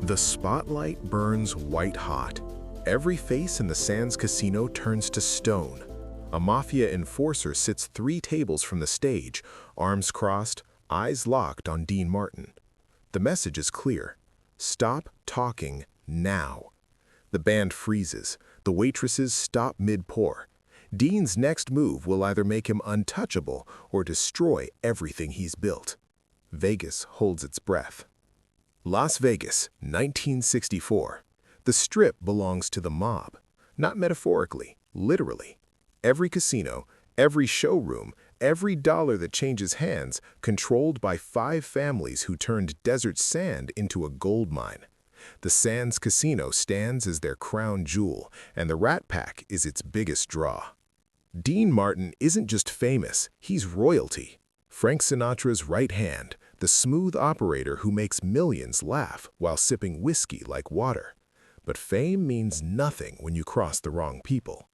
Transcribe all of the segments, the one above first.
The spotlight burns white hot. Every face in the Sands Casino turns to stone. A Mafia enforcer sits 3 tables from the stage, arms crossed, eyes locked on Dean Martin. The message is clear. Stop talking now. The band freezes. The waitresses stop mid-pour. Dean's next move will either make him untouchable or destroy everything he's built. Vegas holds its breath. Las Vegas, 1964. The Strip belongs to the mob. Not metaphorically, literally. Every casino, every showroom, every dollar that changes hands, controlled by 5 families who turned desert sand into a gold mine. The Sands Casino stands as their crown jewel, and the Rat Pack is its biggest draw. Dean Martin isn't just famous, he's royalty. Frank Sinatra's right hand, the smooth operator who makes millions laugh while sipping whiskey like water. But fame means nothing when you cross the wrong people.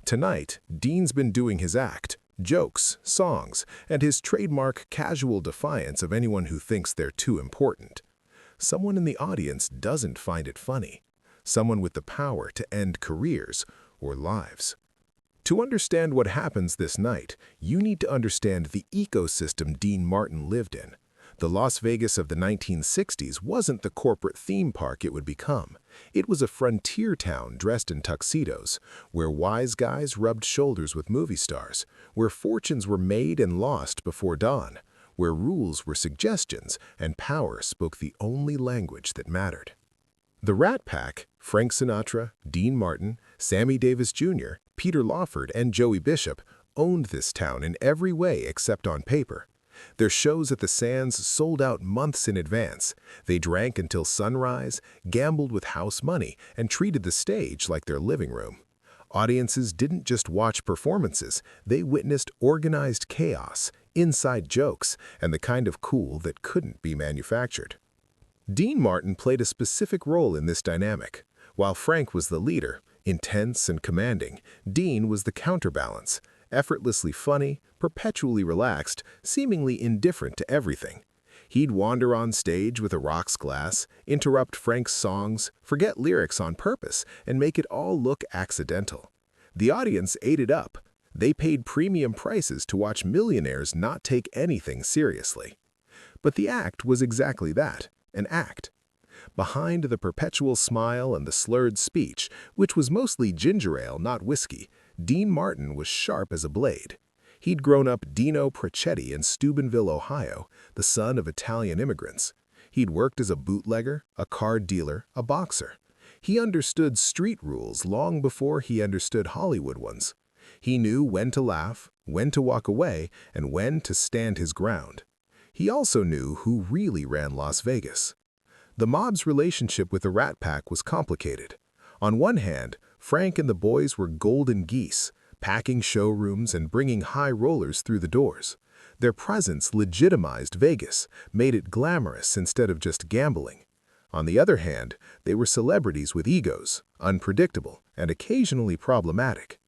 Tonight, Dean's been doing his act, jokes, songs, and his trademark casual defiance of anyone who thinks they're too important. Someone in the audience doesn't find it funny. Someone with the power to end careers or lives. To understand what happens this night, you need to understand the ecosystem Dean Martin lived in. The Las Vegas of the 1960s wasn't the corporate theme park it would become. It was a frontier town dressed in tuxedos, where wise guys rubbed shoulders with movie stars, where fortunes were made and lost before dawn, where rules were suggestions and power spoke the only language that mattered. The Rat Pack, Frank Sinatra, Dean Martin, Sammy Davis Jr., Peter Lawford, and Joey Bishop owned this town in every way except on paper. Their shows at the Sands sold out months in advance. They drank until sunrise, gambled with house money, and treated the stage like their living room. Audiences didn't just watch performances, they witnessed organized chaos, inside jokes, and the kind of cool that couldn't be manufactured. Dean Martin played a specific role in this dynamic. While Frank was the leader, intense and commanding, Dean was the counterbalance. Effortlessly funny, perpetually relaxed, seemingly indifferent to everything. He'd wander on stage with a rocks glass, interrupt Frank's songs, forget lyrics on purpose, and make it all look accidental. The audience ate it up. They paid premium prices to watch millionaires not take anything seriously. But the act was exactly that, an act. Behind the perpetual smile and the slurred speech, which was mostly ginger ale, not whiskey, Dean Martin was sharp as a blade. He'd grown up Dino Procetti in Steubenville, Ohio, the son of Italian immigrants. He'd worked as a bootlegger, a card dealer, a boxer. He understood street rules long before he understood Hollywood ones. He knew when to laugh, when to walk away, and when to stand his ground. He also knew who really ran Las Vegas. The mob's relationship with the Rat Pack was complicated. On one hand, Frank and the boys were golden geese, packing showrooms and bringing high rollers through the doors. Their presence legitimized Vegas, made it glamorous instead of just gambling. On the other hand, they were celebrities with egos, unpredictable, and occasionally problematic.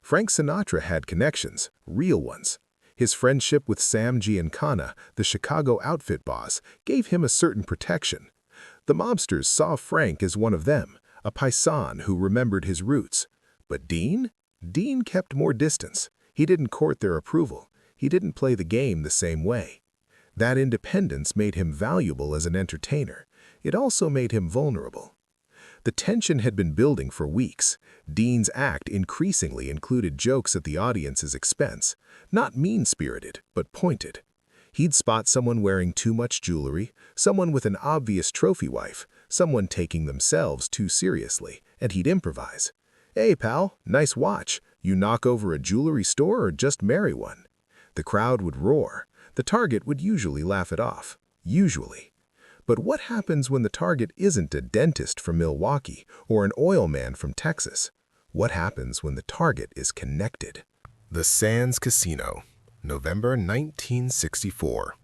Frank Sinatra had connections, real ones. His friendship with Sam Giancana, the Chicago outfit boss, gave him a certain protection. The mobsters saw Frank as one of them, a paisan who remembered his roots. But Dean? Dean kept more distance. He didn't court their approval. He didn't play the game the same way. That independence made him valuable as an entertainer. It also made him vulnerable. The tension had been building for weeks. Dean's act increasingly included jokes at the audience's expense, not mean-spirited, but pointed. He'd spot someone wearing too much jewelry, someone with an obvious trophy wife, someone taking themselves too seriously, and he'd improvise. "Hey, pal, nice watch. You knock over a jewelry store or just marry one?" The crowd would roar. The target would usually laugh it off. Usually. But what happens when the target isn't a dentist from Milwaukee or an oil man from Texas? What happens when the target is connected? The Sands Casino, November 1964.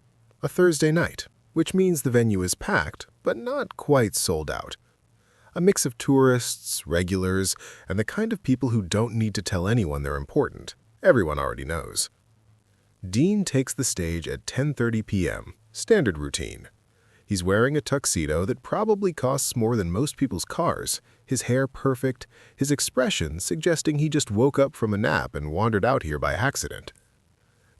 A Thursday night, which means the venue is packed, but not quite sold out. A mix of tourists, regulars, and the kind of people who don't need to tell anyone they're important. Everyone already knows. Dean takes the stage at 10:30 p.m., standard routine. He's wearing a tuxedo that probably costs more than most people's cars, his hair perfect, his expression suggesting he just woke up from a nap and wandered out here by accident.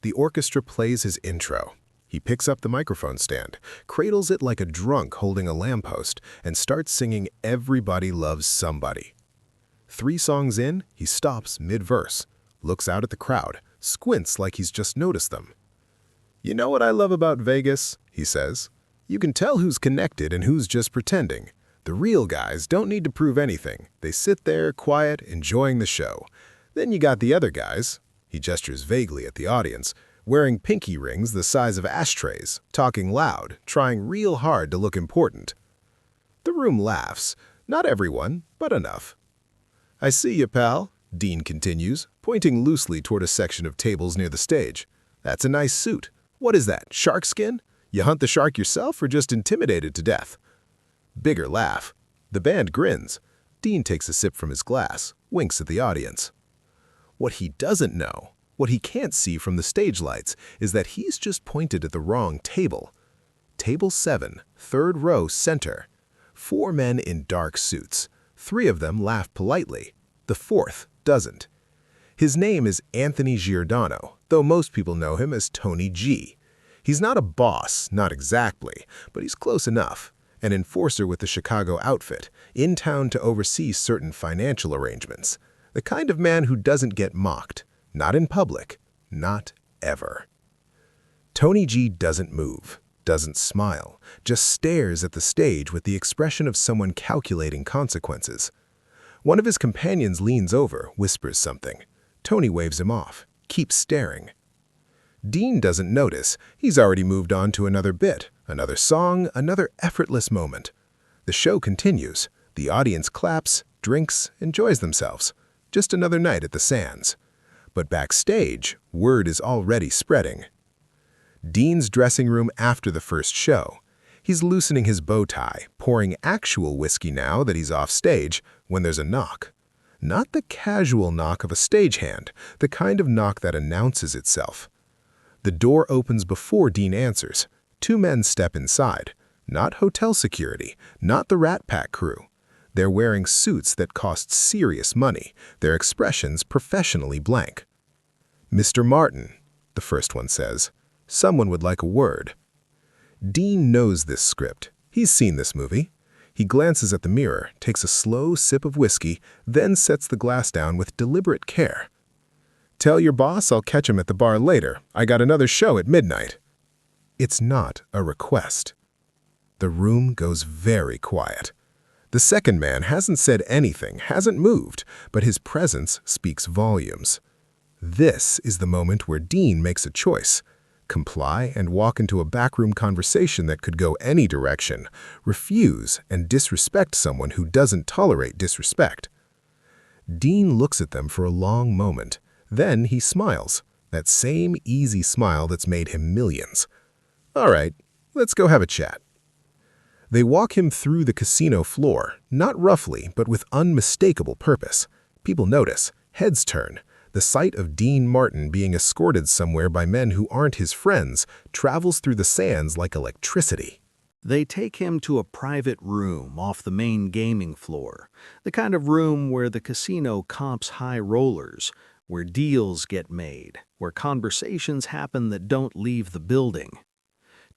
The orchestra plays his intro. He picks up the microphone stand, cradles it like a drunk holding a lamppost, and starts singing "Everybody Loves Somebody." 3 songs in, he stops mid-verse, looks out at the crowd, squints like he's just noticed them. "You know what I love about Vegas?" he says. "You can tell who's connected and who's just pretending. The real guys don't need to prove anything. They sit there, quiet, enjoying the show. Then you got the other guys," he gestures vaguely at the audience, "wearing pinky rings the size of ashtrays, talking loud, trying real hard to look important." The room laughs. Not everyone, but enough. "I see you, pal," Dean continues, pointing loosely toward a section of tables near the stage. "That's a nice suit. What is that, shark skin? You hunt the shark yourself or just intimidated to death?" Bigger laugh. The band grins. Dean takes a sip from his glass, winks at the audience. What he doesn't know, what he can't see from the stage lights, is that he's just pointed at the wrong table. Table 7, 3rd row center. 4 men in dark suits. 3 of them laugh politely. The 4th doesn't. His name is Anthony Giordano, though most people know him as Tony G. He's not a boss, not exactly, but he's close enough. An enforcer with the Chicago outfit, in town to oversee certain financial arrangements. The kind of man who doesn't get mocked. Not in public. Not ever. Tony G doesn't move, doesn't smile, just stares at the stage with the expression of someone calculating consequences. One of his companions leans over, whispers something. Tony waves him off, keeps staring. Dean doesn't notice. He's already moved on to another bit, another song, another effortless moment. The show continues. The audience claps, drinks, enjoys themselves. Just another night at the Sands. But backstage, word is already spreading. Dean's dressing room after the first show. He's loosening his bow tie, pouring actual whiskey now that he's off stage, when there's a knock. Not the casual knock of a stagehand, the kind of knock that announces itself. The door opens before Dean answers. 2 men step inside. Not hotel security, not the Rat Pack crew. They're wearing suits that cost serious money, their expressions professionally blank. "Mr. Martin," the first one says, "someone would like a word." Dean knows this script. He's seen this movie. He glances at the mirror, takes a slow sip of whiskey, then sets the glass down with deliberate care. "Tell your boss I'll catch him at the bar later. I got another show at midnight." It's not a request. The room goes very quiet. The second man hasn't said anything, hasn't moved, but his presence speaks volumes. This is the moment where Dean makes a choice. Comply and walk into a backroom conversation that could go any direction. Refuse and disrespect someone who doesn't tolerate disrespect. Dean looks at them for a long moment. Then he smiles, that same easy smile that's made him millions. "All right, let's go have a chat." They walk him through the casino floor, not roughly, but with unmistakable purpose. People notice, heads turn. The sight of Dean Martin being escorted somewhere by men who aren't his friends travels through the sands like electricity. They take him to a private room off the main gaming floor, the kind of room where the casino comps high rollers, where deals get made, where conversations happen that don't leave the building.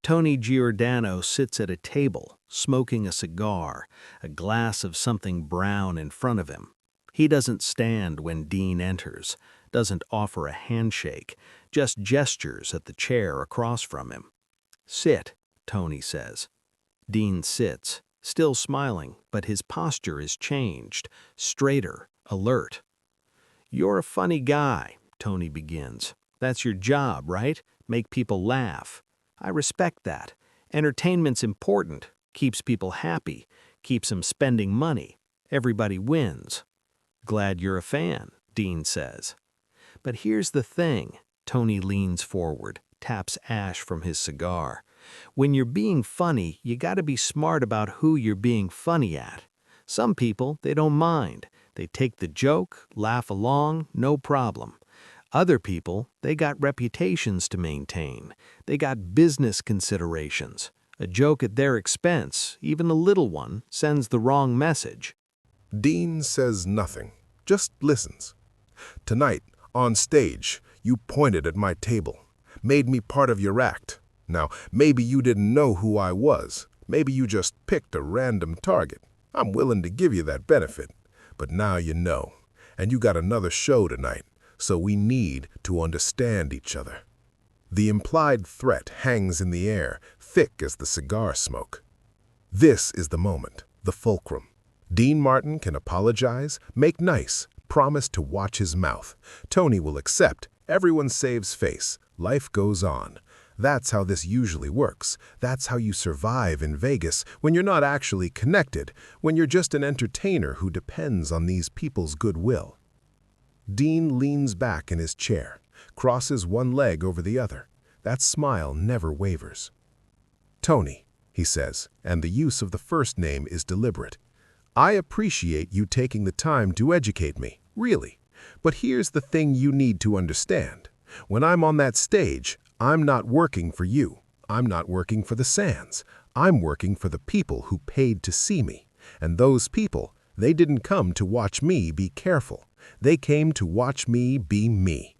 Tony Giordano sits at a table, smoking a cigar, a glass of something brown in front of him. He doesn't stand when Dean enters, doesn't offer a handshake, just gestures at the chair across from him. "Sit," Tony says. Dean sits, still smiling, but his posture is changed, straighter, alert. "You're a funny guy," Tony begins. "That's your job, right? Make people laugh. I respect that. Entertainment's important, keeps people happy, keeps them spending money. Everybody wins." "Glad you're a fan," Dean says. "But here's the thing," Tony leans forward, taps ash from his cigar. "When you're being funny, you gotta be smart about who you're being funny at. Some people, they don't mind. They take the joke, laugh along, no problem. Other people, they got reputations to maintain. They got business considerations. A joke at their expense, even a little one, sends the wrong message. Dean says nothing, just listens. Tonight, on stage, you pointed at my table, made me part of your act. Now, maybe you didn't know who I was. Maybe you just picked a random target. I'm willing to give you that benefit. But now you know. And you got another show tonight, so we need to understand each other. The implied threat hangs in the air, thick as the cigar smoke. This is the moment, the fulcrum. Dean Martin can apologize, make nice, promise to watch his mouth. Tony will accept, everyone saves face, life goes on. That's how this usually works. That's how you survive in Vegas when you're not actually connected, when you're just an entertainer who depends on these people's goodwill. Dean leans back in his chair, crosses one leg over the other. That smile never wavers. Tony, he says, and the use of the first name is deliberate. I appreciate you taking the time to educate me, really. But here's the thing you need to understand. When I'm on that stage, I'm not working for you. I'm not working for the Sands. I'm working for the people who paid to see me. And those people, they didn't come to watch me be careful. They came to watch me be me.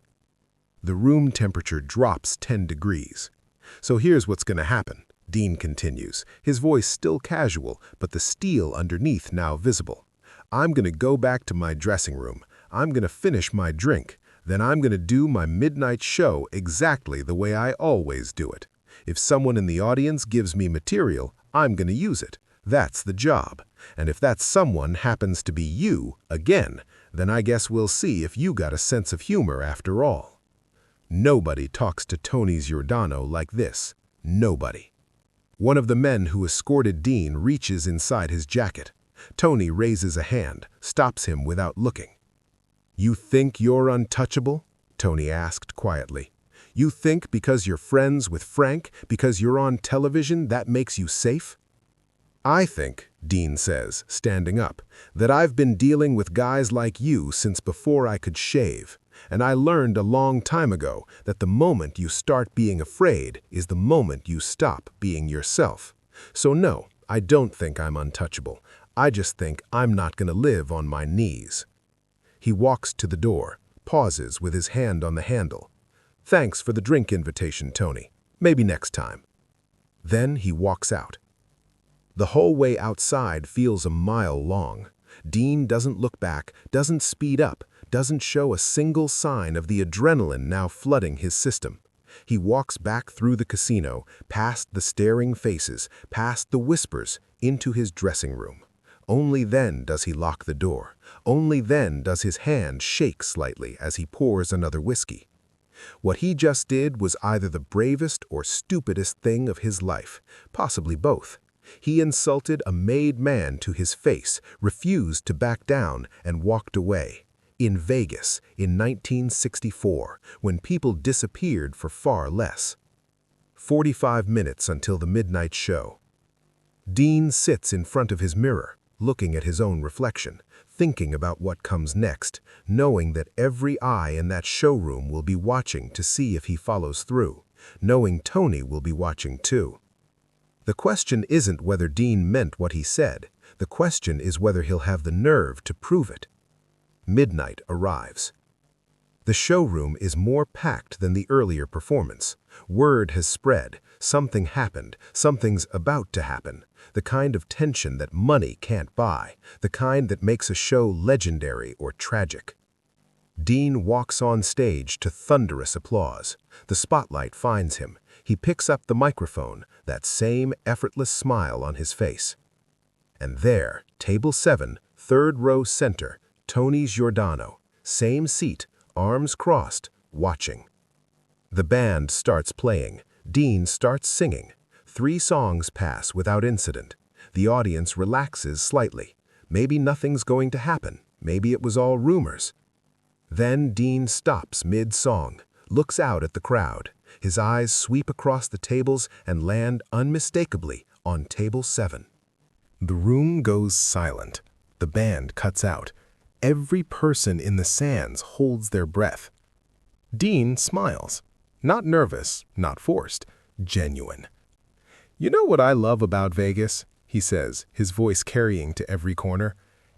The room temperature drops 10 degrees. So here's what's going to happen, Dean continues, his voice still casual, but the steel underneath now visible. I'm going to go back to my dressing room. I'm going to finish my drink. Then I'm going to do my midnight show exactly the way I always do it. If someone in the audience gives me material, I'm going to use it. That's the job. And if that someone happens to be you, again, then I guess we'll see if you got a sense of humor after all. Nobody talks to Tony Giordano like this. Nobody. One of the men who escorted Dean reaches inside his jacket. Tony raises a hand, stops him without looking. You think you're untouchable? Tony asked quietly. You think because you're friends with Frank, because you're on television, that makes you safe? I think, Dean says, standing up, that I've been dealing with guys like you since before I could shave. And I learned a long time ago that the moment you start being afraid is the moment you stop being yourself. So no, I don't think I'm untouchable. I just think I'm not going to live on my knees. He walks to the door, pauses with his hand on the handle. Thanks for the drink invitation, Tony. Maybe next time. Then he walks out. The whole way outside feels a mile long. Dean doesn't look back, doesn't speed up, doesn't show a single sign of the adrenaline now flooding his system. He walks back through the casino, past the staring faces, past the whispers, into his dressing room. Only then does he lock the door. Only then does his hand shake slightly as he pours another whiskey. What he just did was either the bravest or stupidest thing of his life, possibly both. He insulted a made man to his face, refused to back down, and walked away. In Vegas, in 1964, when people disappeared for far less. 45 minutes until the midnight show. Dean sits in front of his mirror, looking at his own reflection, thinking about what comes next, knowing that every eye in that showroom will be watching to see if he follows through, knowing Tony will be watching too. The question isn't whether Dean meant what he said. The question is whether he'll have the nerve to prove it. Midnight arrives. The showroom is more packed than the earlier performance. Word has spread. Something happened. Something's about to happen. The kind of tension that money can't buy. The kind that makes a show legendary or tragic. Dean walks on stage to thunderous applause. The spotlight finds him. He picks up the microphone, that same effortless smile on his face. And there, table 7, third row center, Tony Giordano, same seat, arms crossed, watching. The band starts playing. Dean starts singing. 3 songs pass without incident. The audience relaxes slightly. Maybe nothing's going to happen. Maybe it was all rumors. Then Dean stops mid-song, looks out at the crowd. His eyes sweep across the tables and land unmistakably on table 7. The room goes silent. The band cuts out. Every person in the Sands holds their breath. Dean smiles. Not nervous, not forced, genuine. "You know what I love about Vegas?" he says, his voice carrying to every corner.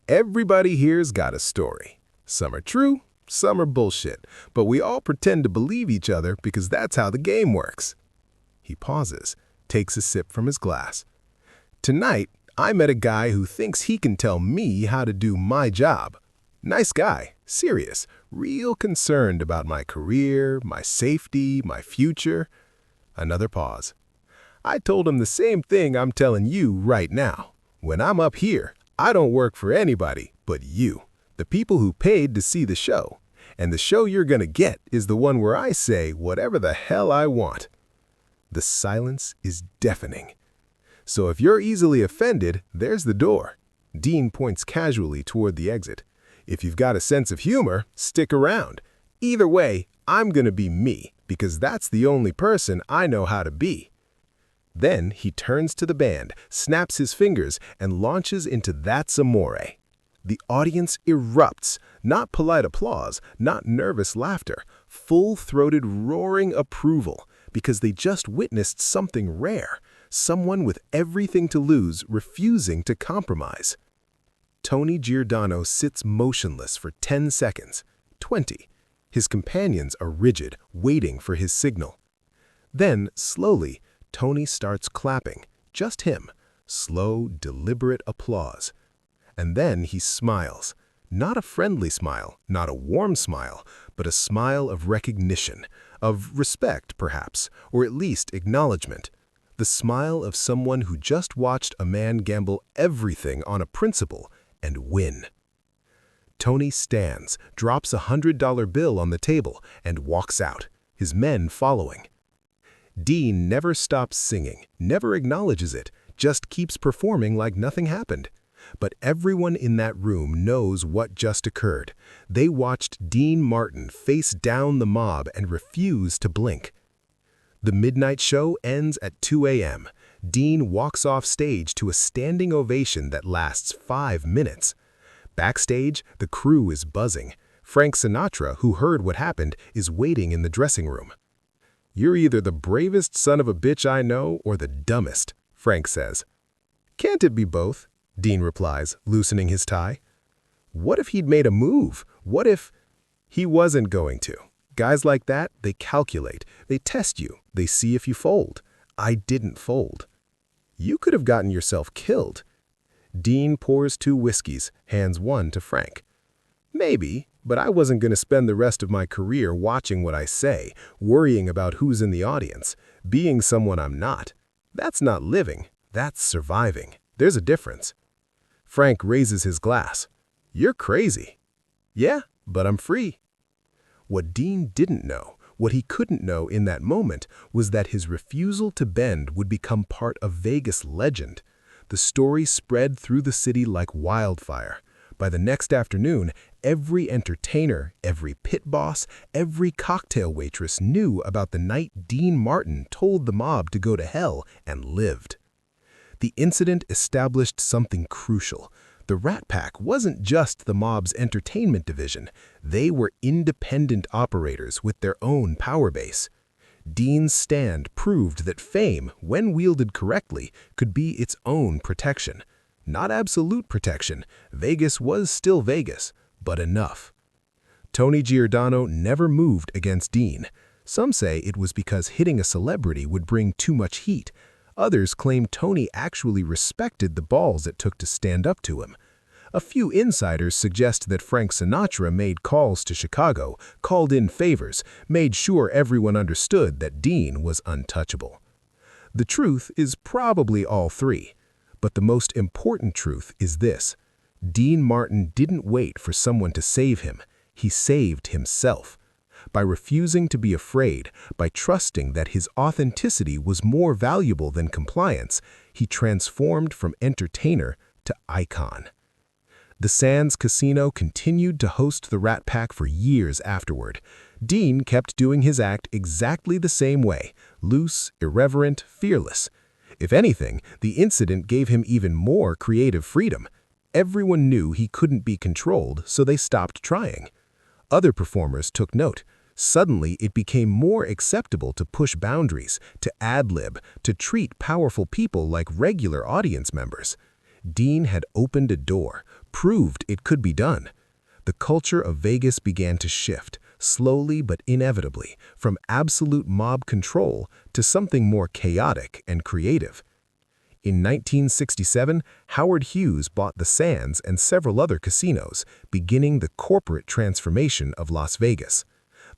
"Everybody here's got a story. Some are true, some are bullshit, but we all pretend to believe each other because that's how the game works." He pauses, takes a sip from his glass. "Tonight, I met a guy who thinks he can tell me how to do my job. Nice guy, serious, real concerned about my career, my safety, my future." Another pause. "I told him the same thing I'm telling you right now. When I'm up here, I don't work for anybody but you, the people who paid to see the show. And the show you're gonna get is the one where I say whatever the hell I want." The silence is deafening. "So if you're easily offended, there's the door." Dean points casually toward the exit. "If you've got a sense of humor, stick around. Either way, I'm gonna be me, because that's the only person I know how to be." Then he turns to the band, snaps his fingers, and launches into That's Amore. The audience erupts, not polite applause, not nervous laughter, full-throated roaring approval, because they just witnessed something rare, someone with everything to lose refusing to compromise. Tony Giordano sits motionless for 10 seconds, 20. His companions are rigid, waiting for his signal. Then, slowly, Tony starts clapping, just him, slow, deliberate applause. And then he smiles. Not a friendly smile, not a warm smile, but a smile of recognition, of respect, perhaps, or at least acknowledgement. The smile of someone who just watched a man gamble everything on a principle and win. Tony stands, drops a $100 bill on the table, and walks out, his men following. Dean never stops singing, never acknowledges it, just keeps performing like nothing happened. But everyone in that room knows what just occurred. They watched Dean Martin face down the mob and refuse to blink. The midnight show ends at 2 a.m. Dean walks off stage to a standing ovation that lasts 5 minutes. Backstage, the crew is buzzing. Frank Sinatra, who heard what happened, is waiting in the dressing room. "You're either the bravest son of a bitch I know or the dumbest," Frank says. "Can't it be both?" Dean replies, loosening his tie. What if he'd made a move? What if... He wasn't going to. Guys like that, they calculate, they test you, they see if you fold. I didn't fold. You could have gotten yourself killed. Dean pours 2 whiskeys, hands one to Frank. Maybe, but I wasn't going to spend the rest of my career watching what I say, worrying about who's in the audience, being someone I'm not. That's not living, that's surviving. There's a difference. Frank raises his glass. "You're crazy." "Yeah, but I'm free." What Dean didn't know, what he couldn't know in that moment, was that his refusal to bend would become part of Vegas legend. The story spread through the city like wildfire. By the next afternoon, every entertainer, every pit boss, every cocktail waitress knew about the night Dean Martin told the mob to go to hell and lived. The incident established something crucial. The Rat Pack wasn't just the mob's entertainment division. They were independent operators with their own power base. Dean's stand proved that fame, when wielded correctly, could be its own protection. Not absolute protection. Vegas was still Vegas, but enough. Tony Giordano never moved against Dean. Some say it was because hitting a celebrity would bring too much heat. Others claim Tony actually respected the balls it took to stand up to him. A few insiders suggest that Frank Sinatra made calls to Chicago, called in favors, made sure everyone understood that Dean was untouchable. The truth is probably all three. But the most important truth is this. Dean Martin didn't wait for someone to save him. He saved himself. By refusing to be afraid, by trusting that his authenticity was more valuable than compliance, he transformed from entertainer to icon. The Sands Casino continued to host the Rat Pack for years afterward. Dean kept doing his act exactly the same way, loose, irreverent, fearless. If anything, the incident gave him even more creative freedom. Everyone knew he couldn't be controlled, so they stopped trying. Other performers took note. Suddenly, it became more acceptable to push boundaries, to ad-lib, to treat powerful people like regular audience members. Dean had opened a door, proved it could be done. The culture of Vegas began to shift, slowly but inevitably, from absolute mob control to something more chaotic and creative. In 1967, Howard Hughes bought the Sands and several other casinos, beginning the corporate transformation of Las Vegas.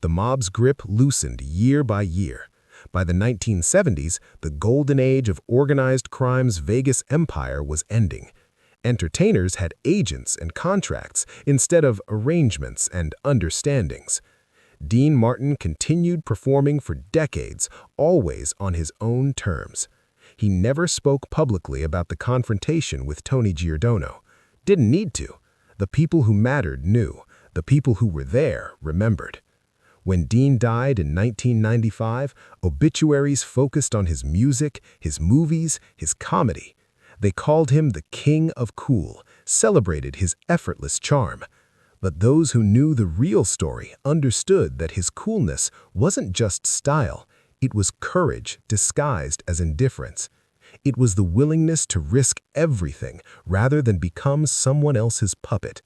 The mob's grip loosened year by year. By the 1970s, the golden age of organized crime's Vegas empire was ending. Entertainers had agents and contracts instead of arrangements and understandings. Dean Martin continued performing for decades, always on his own terms. He never spoke publicly about the confrontation with Tony Giordano. Didn't need to. The people who mattered knew. The people who were there remembered. When Dean died in 1995, obituaries focused on his music, his movies, his comedy. They called him the King of Cool, celebrated his effortless charm. But those who knew the real story understood that his coolness wasn't just style, it was courage disguised as indifference. It was the willingness to risk everything rather than become someone else's puppet.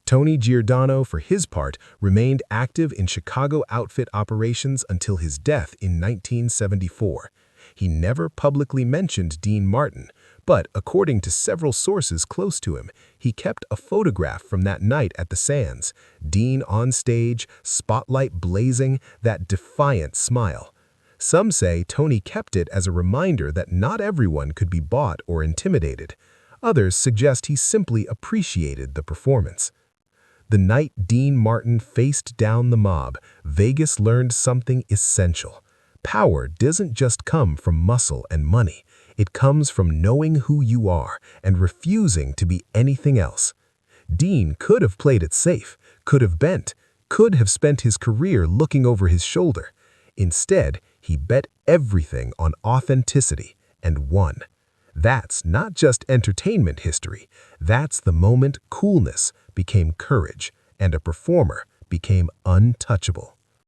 Tony Giordano, for his part, remained active in Chicago outfit operations until his death in 1974. He never publicly mentioned Dean Martin, but according to several sources close to him, he kept a photograph from that night at the Sands, Dean on stage, spotlight blazing, that defiant smile. Some say Tony kept it as a reminder that not everyone could be bought or intimidated. Others suggest he simply appreciated the performance. The night Dean Martin faced down the mob, Vegas learned something essential. Power doesn't just come from muscle and money. It comes from knowing who you are and refusing to be anything else. Dean could have played it safe, could have bent, could have spent his career looking over his shoulder. Instead, he bet everything on authenticity and won. That's not just entertainment history. That's the moment coolness became courage and a performer became untouchable.